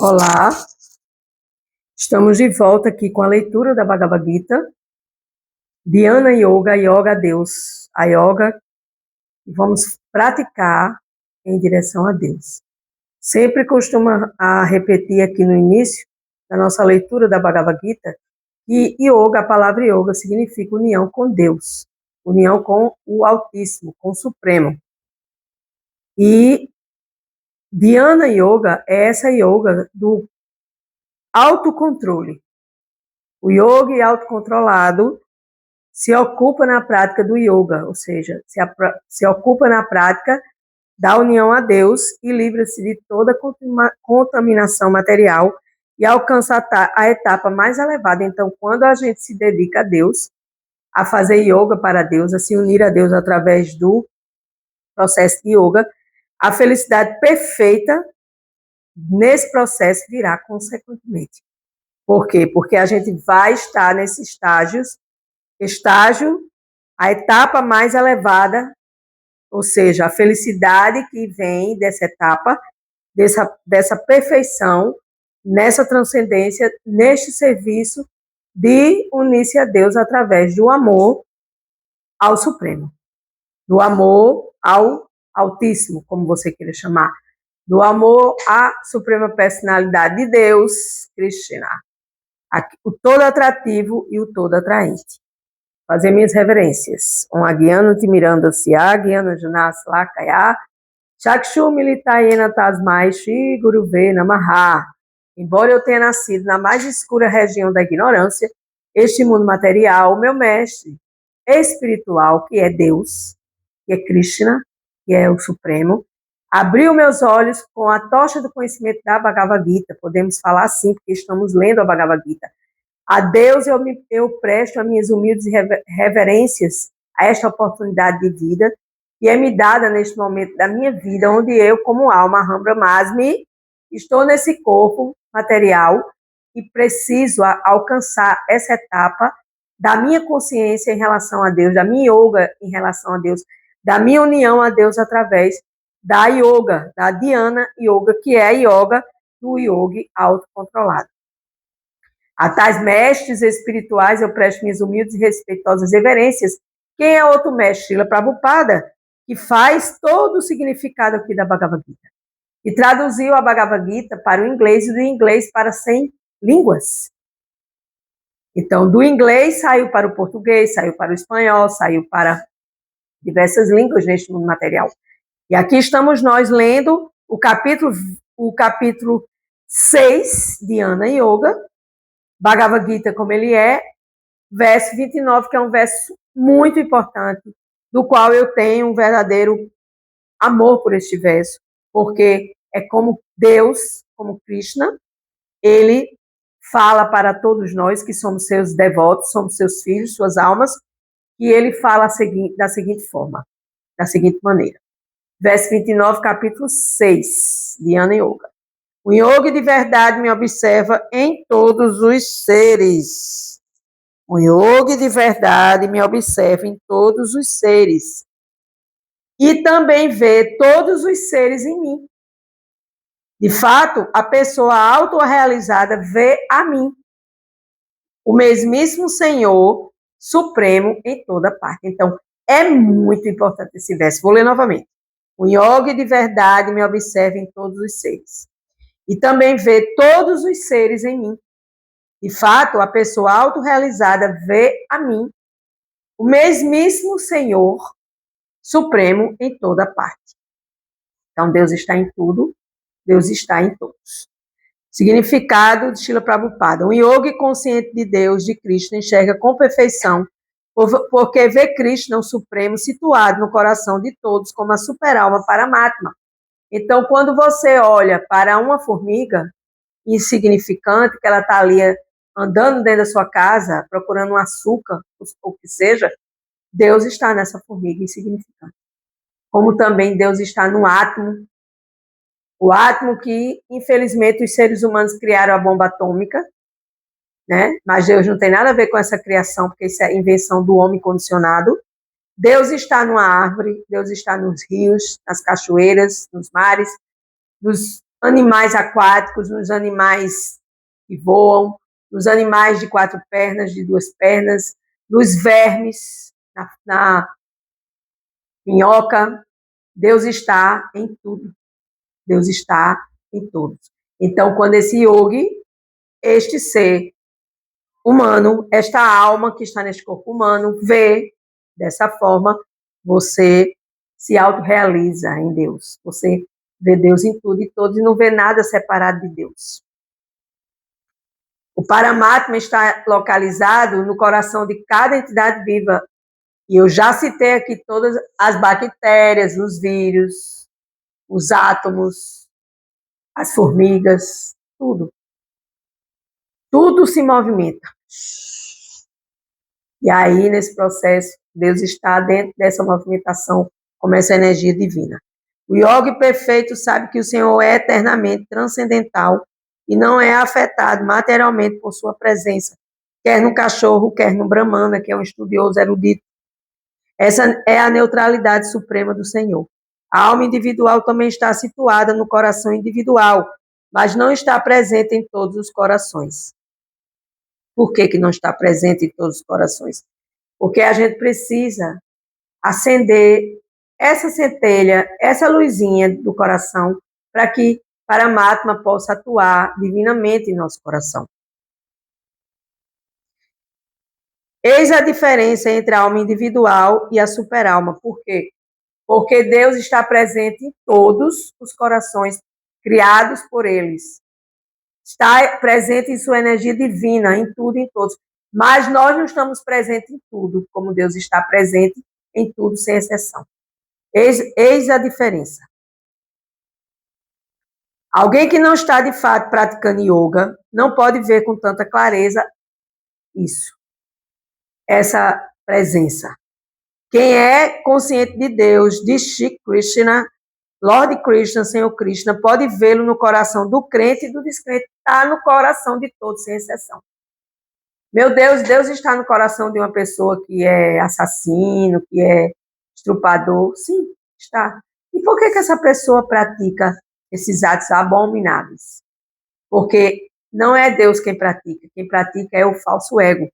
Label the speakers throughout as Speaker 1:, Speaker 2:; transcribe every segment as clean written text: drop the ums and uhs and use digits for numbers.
Speaker 1: Olá, estamos de volta aqui com a leitura da Bhagavad Gita, Dhyana Yoga, Yoga a Deus, a yoga que vamos praticar em direção a Deus. Sempre costumo repetir aqui no início da nossa leitura da Bhagavad Gita que yoga, a palavra yoga, significa união com Deus, união com o Altíssimo, com o Supremo. E Dhyana Yoga é essa yoga do autocontrole. O yogi autocontrolado se ocupa na prática do yoga, ou seja, se ocupa na prática da união a Deus e livra-se de toda contaminação material e alcança a etapa mais elevada. Então, quando a gente se dedica a Deus, a fazer yoga para Deus, a se unir a Deus através do processo de yoga, a felicidade perfeita nesse processo virá consequentemente. Por quê? Porque a gente vai estar nesse estágio, a etapa mais elevada, ou seja, a felicidade que vem dessa etapa, dessa perfeição, nessa transcendência, neste serviço de unir-se a Deus através do amor ao Supremo, do amor ao Altíssimo, como você queira chamar, do amor à Suprema Personalidade de Deus, Krishna, o todo atrativo e o todo atraente. Fazer minhas reverências. Agyana Timiranda Siá, Gyana Junas Lakaya, Chakshu Militayena Tasmai Shri Guruve Namaha. Embora eu tenha nascido na mais escura região da ignorância, este mundo material, meu mestre espiritual, que é Deus, que é Krishna, que é o Supremo, abriu meus olhos com a tocha do conhecimento da Bhagavad Gita. Podemos falar assim, porque estamos lendo a Bhagavad Gita. A Deus eu presto as minhas humildes reverências a esta oportunidade de vida que é me dada neste momento da minha vida, onde eu, como alma, Aham Brahmasmi, estou nesse corpo material e preciso alcançar essa etapa da minha consciência em relação a Deus, da minha yoga em relação a Deus, da minha união a Deus através da yoga, da Dhyana Yoga, que é a yoga do yogi autocontrolado. A tais mestres espirituais eu presto minhas humildes e respeitosas reverências. Quem é outro mestre? Srila Prabhupada, que faz todo o significado aqui da Bhagavad Gita. E traduziu a Bhagavad Gita para o inglês e do inglês para 100 línguas. Então, do inglês saiu para o português, saiu para o espanhol, saiu para diversas línguas neste mundo material. E aqui estamos nós lendo o capítulo 6 de Dhyana Yoga, Bhagavad Gita como ele é, verso 29, que é um verso muito importante, do qual eu tenho um verdadeiro amor por este verso, porque é como Deus, como Krishna, ele fala para todos nós que somos seus devotos, somos seus filhos, suas almas, e ele fala da seguinte forma, da seguinte maneira. Verso 29, capítulo 6, de Dhyana Yoga. O yogi de verdade me observa em todos os seres. O yogi de verdade me observa em todos os seres. E também vê todos os seres em mim. De fato, a pessoa autorrealizada vê a mim, o mesmíssimo Senhor Supremo em toda parte. Então, é muito importante esse verso. Vou ler novamente. O yogi de verdade me observa em todos os seres. E também vê todos os seres em mim. De fato, a pessoa autorrealizada vê a mim, o mesmíssimo Senhor Supremo em toda parte. Então, Deus está em tudo, Deus está em todos. Significado de Srila Prabhupada. Um yogi consciente de Deus, de Krishna, enxerga com perfeição, porque vê Krishna, o Supremo, situado no coração de todos como a super-alma Paramatma. Então, quando você olha para uma formiga insignificante, que ela está ali andando dentro da sua casa, procurando um açúcar, ou que seja, Deus está nessa formiga insignificante. Como também Deus está no átomo, o átomo que, infelizmente, os seres humanos criaram a bomba atômica, né? Mas Deus não tem nada a ver com essa criação, porque isso é invenção do homem condicionado. Deus está numa árvore, Deus está nos rios, nas cachoeiras, nos mares, nos animais aquáticos, nos animais que voam, nos animais de 4 pernas, de 2 pernas, nos vermes, na minhoca. Deus está em tudo. Deus está em todos. Então, quando esse yogi, este ser humano, esta alma que está neste corpo humano, vê dessa forma, você se autorrealiza em Deus. Você vê Deus em tudo e todos e não vê nada separado de Deus. O Paramatma está localizado no coração de cada entidade viva. E eu já citei aqui todas as bactérias, os vírus, os átomos, as formigas, tudo. Tudo se movimenta. E aí, nesse processo, Deus está dentro dessa movimentação, como essa energia divina. O yogi perfeito sabe que o Senhor é eternamente transcendental e não é afetado materialmente por sua presença, quer no cachorro, quer no Brahmana, que é um estudioso erudito. Essa é a neutralidade suprema do Senhor. A alma individual também está situada no coração individual, mas não está presente em todos os corações. Por que não está presente em todos os corações? Porque a gente precisa acender essa centelha, essa luzinha do coração, para que Paramatma possa atuar divinamente em nosso coração. Eis a diferença entre a alma individual e a superalma. Por quê? Porque Deus está presente em todos os corações criados por eles. Está presente em sua energia divina, em tudo e em todos. Mas nós não estamos presentes em tudo, como Deus está presente em tudo, sem exceção. Eis a diferença. Alguém que não está, de fato, praticando yoga, não pode ver com tanta clareza isso, essa presença. Quem é consciente de Deus, de Shri Krishna, Lord Krishna, Senhor Krishna, pode vê-lo no coração do crente e do descrente. Está no coração de todos, sem exceção. Meu Deus, Deus está no coração de uma pessoa que é assassino, que é estrupador. Sim, está. E por que essa pessoa pratica esses atos abomináveis? Porque não é Deus quem pratica é o falso ego.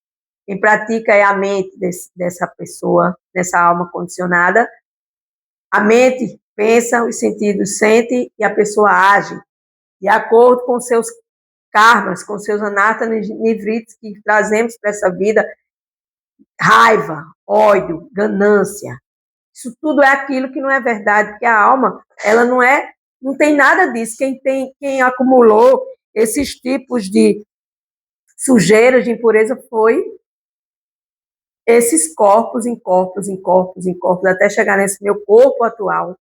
Speaker 1: Quem pratica é a mente dessa pessoa, dessa alma condicionada. A mente pensa, os sentidos sente e a pessoa age de acordo com seus karmas, com seus anatas nivrites que trazemos para essa vida. Raiva, ódio, ganância. Isso tudo é aquilo que não é verdade, porque a alma, ela não tem nada disso. Quem acumulou esses tipos de sujeiras, de impureza, foi esses corpos em corpos, em corpos, em corpos, até chegar nesse meu corpo atual.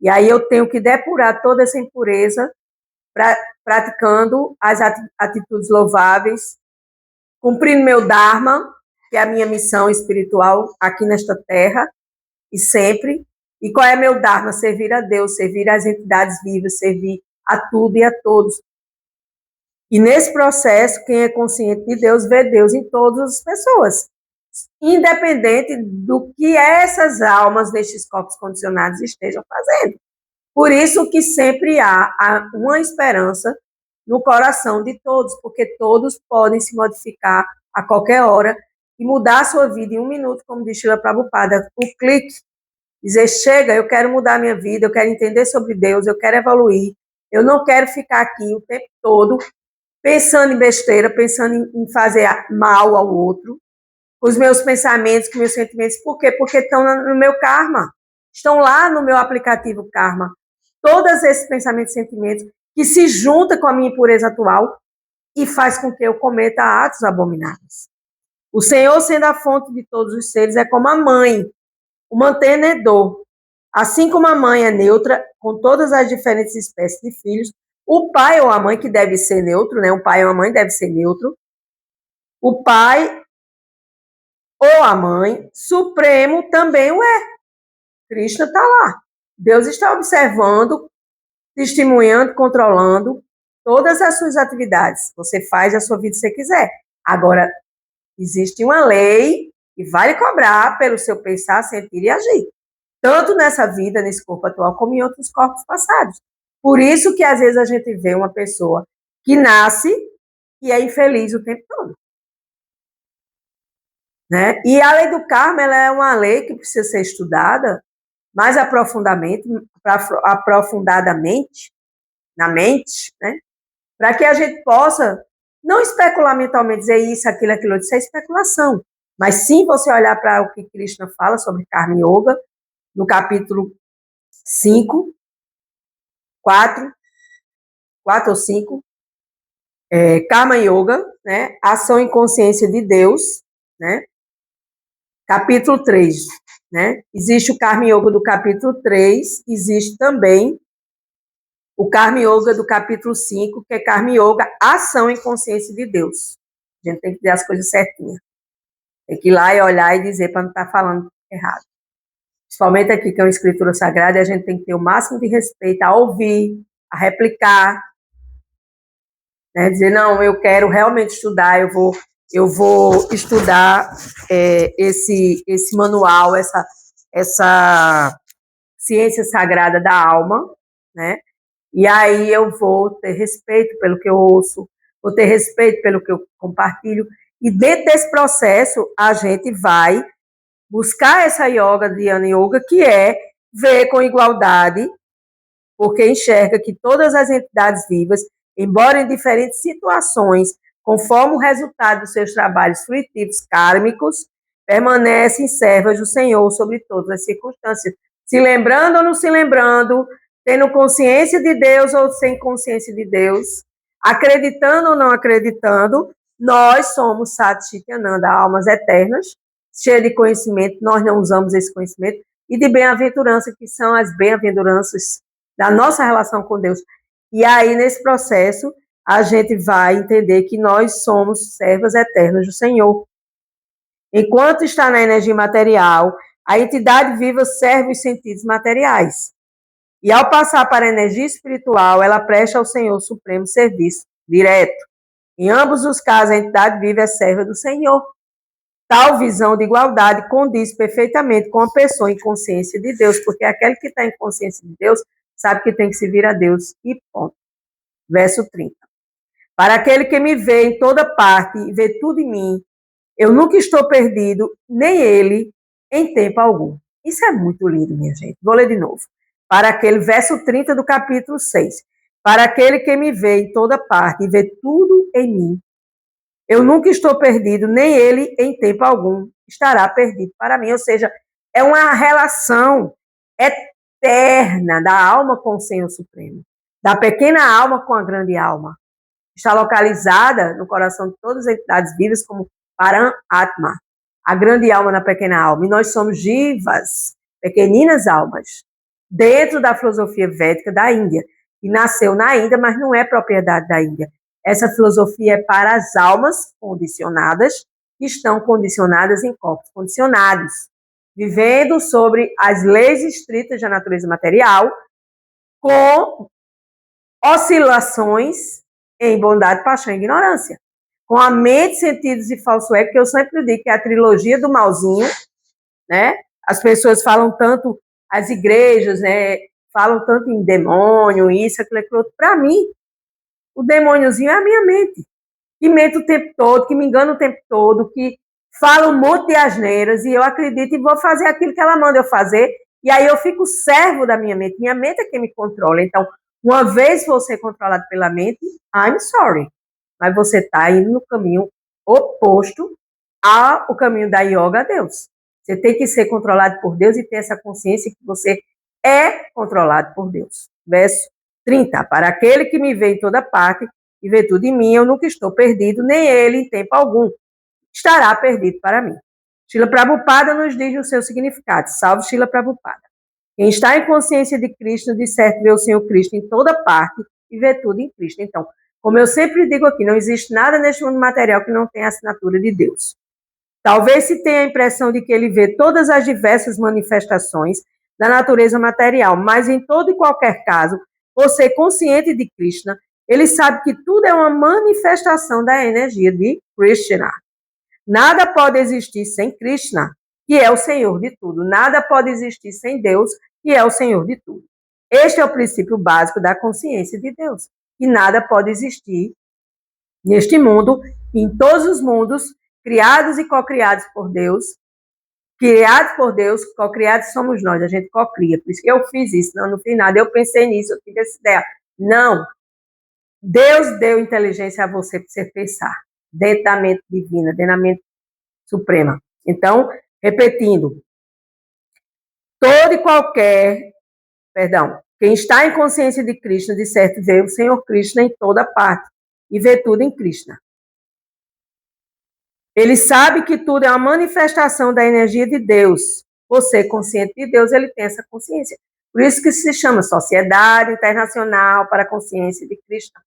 Speaker 1: E aí eu tenho que depurar toda essa impureza, praticando as atitudes louváveis, cumprindo meu Dharma, que é a minha missão espiritual aqui nesta terra, e sempre. E qual é meu Dharma? Servir a Deus, servir às entidades vivas, servir a tudo e a todos. E nesse processo, quem é consciente de Deus, vê Deus em todas as pessoas, independente do que essas almas destes corpos condicionados estejam fazendo. Por isso que sempre há uma esperança no coração de todos, porque todos podem se modificar a qualquer hora e mudar a sua vida em 1 minuto, como diz Srila Prabhupada, o clique, dizer, chega, eu quero mudar a minha vida, eu quero entender sobre Deus, eu quero evoluir, eu não quero ficar aqui o tempo todo pensando em besteira, pensando em fazer mal ao outro, com os meus pensamentos, com meus sentimentos. Por quê? Porque estão no meu karma, estão lá no meu aplicativo karma. Todos esses pensamentos e sentimentos que se juntam com a minha impureza atual e faz com que eu cometa atos abomináveis. O Senhor, sendo a fonte de todos os seres, é como a mãe, o mantenedor. Assim como a mãe é neutra, com todas as diferentes espécies de filhos, o pai ou a mãe, que deve ser neutro, né? O pai ou a mãe deve ser neutro. O pai ou a mãe supremo também o é. Krishna está lá. Deus está observando, testemunhando, controlando todas as suas atividades. Você faz a sua vida se você quiser. Agora, existe uma lei que vai lhe cobrar pelo seu pensar, sentir e agir. Tanto nessa vida, nesse corpo atual, como em outros corpos passados. Por isso que às vezes a gente vê uma pessoa que nasce e é infeliz o tempo todo. Né? E a lei do karma, ela é uma lei que precisa ser estudada mais aprofundadamente na mente, né? Para que a gente possa não especular mentalmente, dizer isso, aquilo, aquilo, isso é especulação, mas sim você olhar para o que Krishna fala sobre Karma Yoga, no capítulo 5, 4 ou 5, Karma Yoga, né? Ação e consciência de Deus, né? Capítulo 3, né? Existe o Karma Yoga do capítulo 3, existe também o Karma Yoga do capítulo 5, que é Karma Yoga, ação e consciência de Deus. A gente tem que ter as coisas certinhas. Tem que ir lá e olhar e dizer para não estar falando errado. Principalmente aqui, que é uma escritura sagrada, e a gente tem que ter o máximo de respeito a ouvir, a replicar, né? Dizer, não, eu quero realmente estudar, eu vou estudar esse manual, essa ciência sagrada da alma, né? E aí eu vou ter respeito pelo que eu ouço, vou ter respeito pelo que eu compartilho. E dentro desse processo, a gente vai buscar essa yoga, Dhyana Yoga, que é ver com igualdade, porque enxerga que todas as entidades vivas, embora em diferentes situações, conforme o resultado dos seus trabalhos fruitivos kármicos, permanecem servas do Senhor sobre todas as circunstâncias. Se lembrando ou não se lembrando, tendo consciência de Deus ou sem consciência de Deus, acreditando ou não acreditando, nós somos Sat Chit Ananda, almas eternas, cheias de conhecimento, nós não usamos esse conhecimento, e de bem-aventurança, que são as bem-aventuranças da nossa relação com Deus. E aí, nesse processo, a gente vai entender que nós somos servas eternas do Senhor. Enquanto está na energia material, a entidade viva serve os sentidos materiais. E ao passar para a energia espiritual, ela presta ao Senhor Supremo serviço direto. Em ambos os casos, a entidade viva é serva do Senhor. Tal visão de igualdade condiz perfeitamente com a pessoa em consciência de Deus, porque aquele que está em consciência de Deus sabe que tem que se vir a Deus e ponto. Verso 30. Para aquele que me vê em toda parte e vê tudo em mim, eu nunca estou perdido, nem ele, em tempo algum. Isso é muito lindo, minha gente. Vou ler de novo. Para aquele, verso 30 do capítulo 6. Para aquele que me vê em toda parte e vê tudo em mim, eu nunca estou perdido, nem ele, em tempo algum, estará perdido para mim. Ou seja, é uma relação eterna da alma com o Senhor Supremo, da pequena alma com a grande alma. Está localizada no coração de todas as entidades vivas como Param-Atma, a grande alma na pequena alma. E nós somos jivas, pequeninas almas, dentro da filosofia védica da Índia, que nasceu na Índia, mas não é propriedade da Índia. Essa filosofia é para as almas condicionadas, que estão condicionadas em corpos condicionados, vivendo sobre as leis estritas da natureza material, com oscilações em bondade, paixão e ignorância. Com a mente, sentidos e falso ego, que eu sempre digo que é a trilogia do malzinho, né? As pessoas falam tanto, as igrejas, né? Falam tanto em demônio, isso, aquilo, aquilo outro. Para mim, o demôniozinho é a minha mente, que mente o tempo todo, que me engana o tempo todo, que fala um monte de asneiras, e eu acredito e vou fazer aquilo que ela manda eu fazer, e aí eu fico servo da minha mente é quem me controla. Então, uma vez você controlado pela mente, I'm sorry, mas você está indo no caminho oposto ao caminho da yoga a Deus. Você tem que ser controlado por Deus e ter essa consciência que você é controlado por Deus. Verso 30. Para aquele que me vê em toda parte e vê tudo em mim, eu nunca estou perdido, nem ele, em tempo algum, estará perdido para mim. Srila Prabhupada nos diz o seu significado. Salve Srila Prabhupada. Quem está em consciência de Cristo, de certo vê o Senhor Cristo em toda parte e vê tudo em Cristo. Então, como eu sempre digo aqui, não existe nada neste mundo material que não tenha a assinatura de Deus. Talvez se tenha a impressão de que ele vê todas as diversas manifestações da natureza material, mas em todo e qualquer caso, por ser consciente de Krishna, ele sabe que tudo é uma manifestação da energia de Krishna. Nada pode existir sem Krishna, que é o Senhor de tudo. Nada pode existir sem Deus, que é o Senhor de tudo. Este é o princípio básico da consciência de Deus. E nada pode existir neste mundo, em todos os mundos, criados e co-criados por Deus, co-criados somos nós, a gente co-cria. Por isso que eu fiz isso, não fiz nada, eu pensei nisso, eu tive essa ideia. Não. Deus deu inteligência a você para você pensar, dentro da mente divina, dentro da mente suprema. Então, repetindo, quem está em consciência de Krishna, de certo, vê o Senhor Krishna em toda parte e vê tudo em Krishna. Ele sabe que tudo é uma manifestação da energia de Deus. Você, consciente de Deus, ele tem essa consciência. Por isso que se chama Sociedade Internacional para a Consciência de Krishna.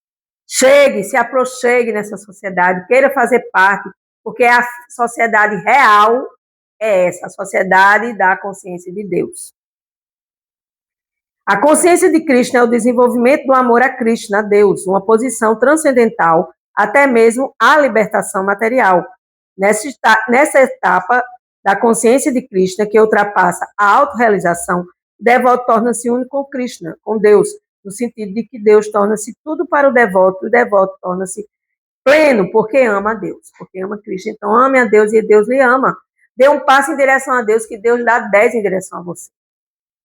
Speaker 1: Chegue, se aproxime nessa sociedade, queira fazer parte, porque a sociedade real é essa, a sociedade da consciência de Deus. A consciência de Krishna é o desenvolvimento do amor a Krishna, a Deus, uma posição transcendental, até mesmo a libertação material. Nessa etapa da consciência de Krishna, que ultrapassa a autorrealização, o devoto torna-se único com Krishna, com Deus, no sentido de que Deus torna-se tudo para o devoto torna-se pleno, porque ama a Deus, porque ama Krishna. Então, ame a Deus e Deus lhe ama. Dê um passo em direção a Deus, que Deus dá 10 em direção a você.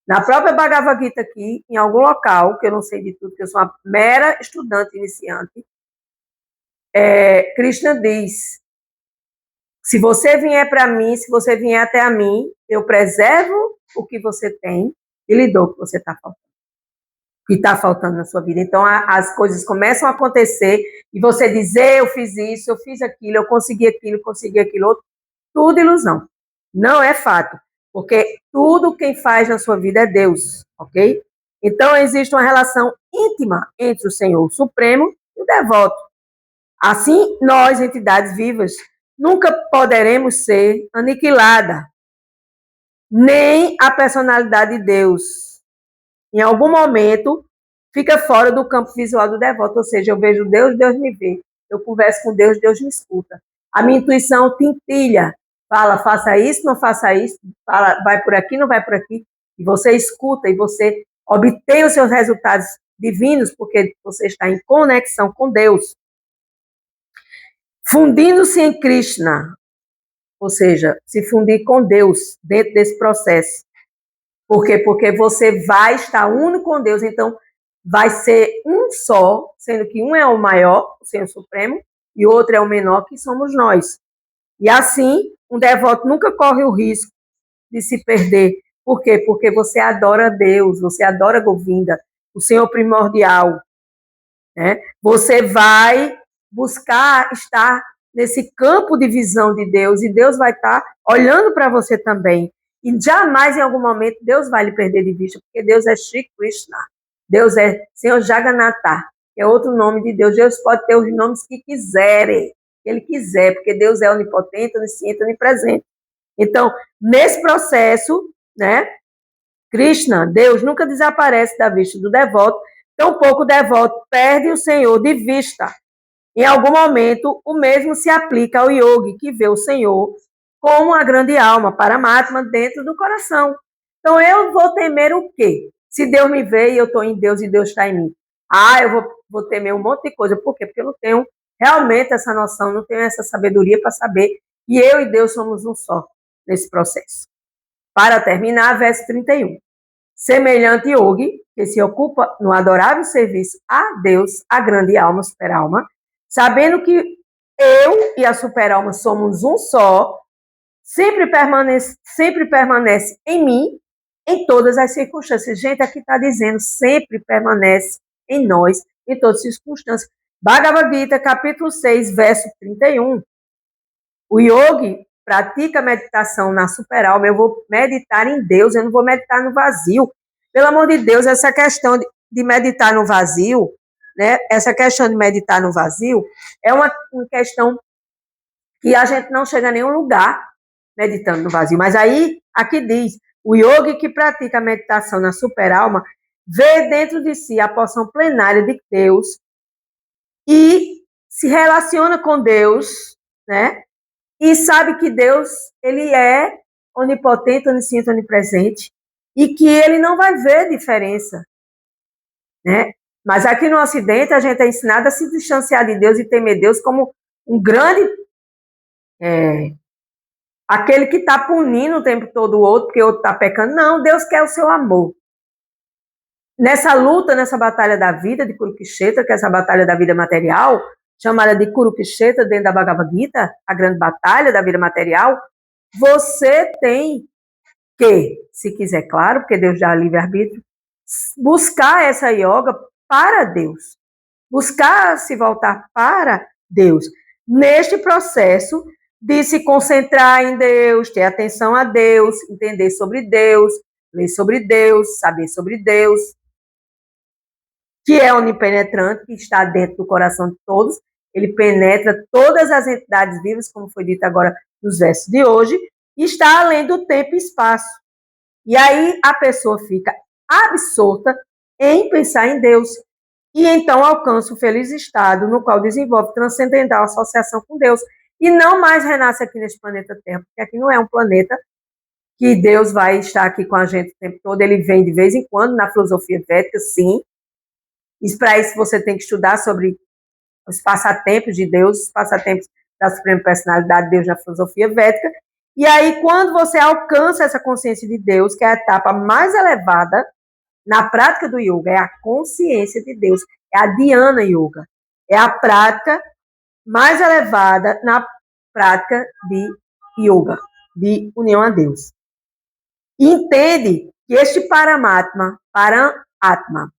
Speaker 1: Na própria Bhagavad Gita aqui, em algum local, que eu não sei de tudo, que eu sou uma mera estudante iniciante, Krishna diz, se você vier para mim, se você vier até a mim, eu preservo o que você tem e lhe dou o que você está faltando. Que está faltando na sua vida. Então, as coisas começam a acontecer e você dizer, eu fiz isso, eu fiz aquilo, eu consegui aquilo outro, tudo ilusão. Não é fato, porque tudo quem faz na sua vida é Deus, ok? Então, existe uma relação íntima entre o Senhor Supremo e o devoto. Assim, nós, entidades vivas, nunca poderemos ser aniquilada, nem a personalidade de Deus. Em algum momento, fica fora do campo visual do devoto, ou seja, eu vejo Deus, Deus me vê. Eu converso com Deus, Deus me escuta. A minha intuição tintilha, fala, faça isso, não faça isso, fala, vai por aqui, não vai por aqui. E você escuta e você obtém os seus resultados divinos, porque você está em conexão com Deus. Fundindo-se em Krishna, ou seja, se fundir com Deus dentro desse processo. Por quê? Porque você vai estar único com Deus, então vai ser um só, sendo que um é o maior, o Senhor Supremo, e o outro é o menor, que somos nós. E assim, um devoto nunca corre o risco de se perder. Por quê? Porque você adora Deus, você adora Govinda, o Senhor primordial. Né? Você vai buscar estar nesse campo de visão de Deus, e Deus vai estar olhando para você também. E jamais, em algum momento, Deus vai lhe perder de vista, porque Deus é Shri Krishna. Deus é Senhor Jagannatha, que é outro nome de Deus. Deus pode ter os nomes que quiserem, que Ele quiser, porque Deus é onipotente, onisciente, onipresente. Então, nesse processo, né, Krishna, Deus, nunca desaparece da vista do devoto, tampouco o devoto perde o Senhor de vista. Em algum momento, o mesmo se aplica ao yogi, que vê o Senhor como a grande alma, Paramatma, dentro do coração. Então, eu vou temer o quê? Se Deus me vê e eu estou em Deus e Deus está em mim. Eu vou temer um monte de coisa. Por quê? Porque eu não tenho realmente essa noção, não tenho essa sabedoria para saber que eu e Deus somos um só nesse processo. Para terminar, verso 31. Semelhante yogi, que se ocupa no adorável serviço a Deus, a grande alma, super-alma, sabendo que eu e a super-alma somos um só, sempre permanece em mim, em todas as circunstâncias. Gente, aqui está dizendo, sempre permanece em nós, em todas as circunstâncias. Bhagavad Gita, capítulo 6, verso 31. O yogi pratica meditação na super-alma. Eu vou meditar em Deus, eu não vou meditar no vazio. Pelo amor de Deus, essa questão de meditar no vazio, né? Essa questão de meditar no vazio é uma questão que a gente não chega a nenhum lugar meditando no vazio. Mas aí, aqui diz, o yogi que pratica a meditação na super-alma vê dentro de si a porção plenária de Deus e se relaciona com Deus, né? E sabe que Deus, ele é onipotente, onisciente, onipresente, e que ele não vai ver diferença né? Mas aqui no Ocidente a gente é ensinado a se distanciar de Deus e temer Deus como um grande aquele que está punindo o tempo todo o outro, porque o outro está pecando. Não, Deus quer o seu amor. Nessa luta, nessa batalha da vida de Kurukshetra, que é essa batalha da vida material, chamada de Kurukshetra dentro da Bhagavad Gita, a grande batalha da vida material, você tem que, se quiser, claro, porque Deus dá livre-arbítrio, buscar essa yoga para Deus. Buscar se voltar para Deus. Neste processo de se concentrar em Deus, ter atenção a Deus, entender sobre Deus, ler sobre Deus, saber sobre Deus, que é onipenetrante, que está dentro do coração de todos, ele penetra todas as entidades vivas, como foi dito agora nos versos de hoje, e está além do tempo e espaço. E aí a pessoa fica absorta em pensar em Deus, e então alcança o feliz estado no qual desenvolve transcendental associação com Deus, e não mais renasce aqui nesse planeta Terra, porque aqui não é um planeta que Deus vai estar aqui com a gente o tempo todo, ele vem de vez em quando, na filosofia védica, sim. E para isso você tem que estudar sobre os passatempos de Deus, os passatempos da Suprema Personalidade de Deus na filosofia védica. E aí, quando você alcança essa consciência de Deus, que é a etapa mais elevada na prática do yoga, é a consciência de Deus, é a Dhyana Yoga, é a prática mais elevada na prática de yoga, de união a Deus. E entende que este Paramatma, Param-Atma,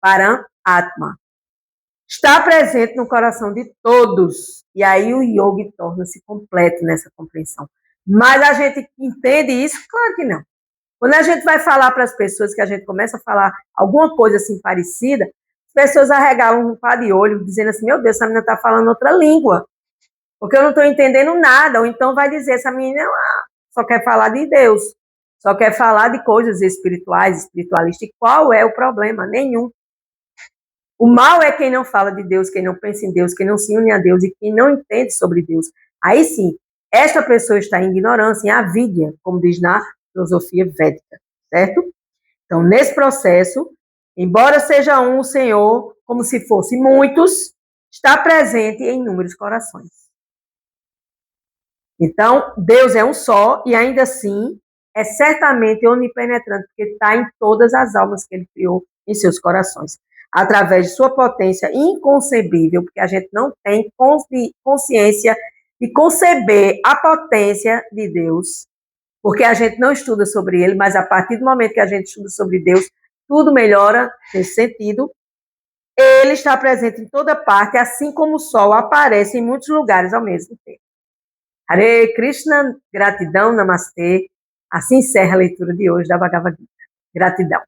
Speaker 1: está presente no coração de todos. E aí o yoga torna-se completo nessa compreensão. Mas a gente entende isso? Claro que não. Quando a gente vai falar para as pessoas, que a gente começa a falar alguma coisa assim parecida, as pessoas arregalam um par de olho, dizendo assim, meu Deus, essa menina está falando outra língua, porque eu não estou entendendo nada. Ou então vai dizer, essa menina só quer falar de Deus, só quer falar de coisas espirituais, espiritualistas. E qual é o problema? Nenhum. O mal é quem não fala de Deus, quem não pensa em Deus, quem não se une a Deus e quem não entende sobre Deus. Aí sim, esta pessoa está em ignorância, em avidya, como diz na filosofia védica, certo? Então, nesse processo, embora seja um o Senhor, como se fosse muitos, está presente em inúmeros corações. Então, Deus é um só e ainda assim é certamente onipenetrante, porque está em todas as almas que ele criou em seus corações, através de sua potência inconcebível, porque a gente não tem consciência de conceber a potência de Deus, porque a gente não estuda sobre ele, mas a partir do momento que a gente estuda sobre Deus, tudo melhora nesse sentido. Ele está presente em toda parte, assim como o sol aparece em muitos lugares ao mesmo tempo. Hare Krishna, gratidão, namastê. Assim encerra a leitura de hoje da Bhagavad Gita. Gratidão.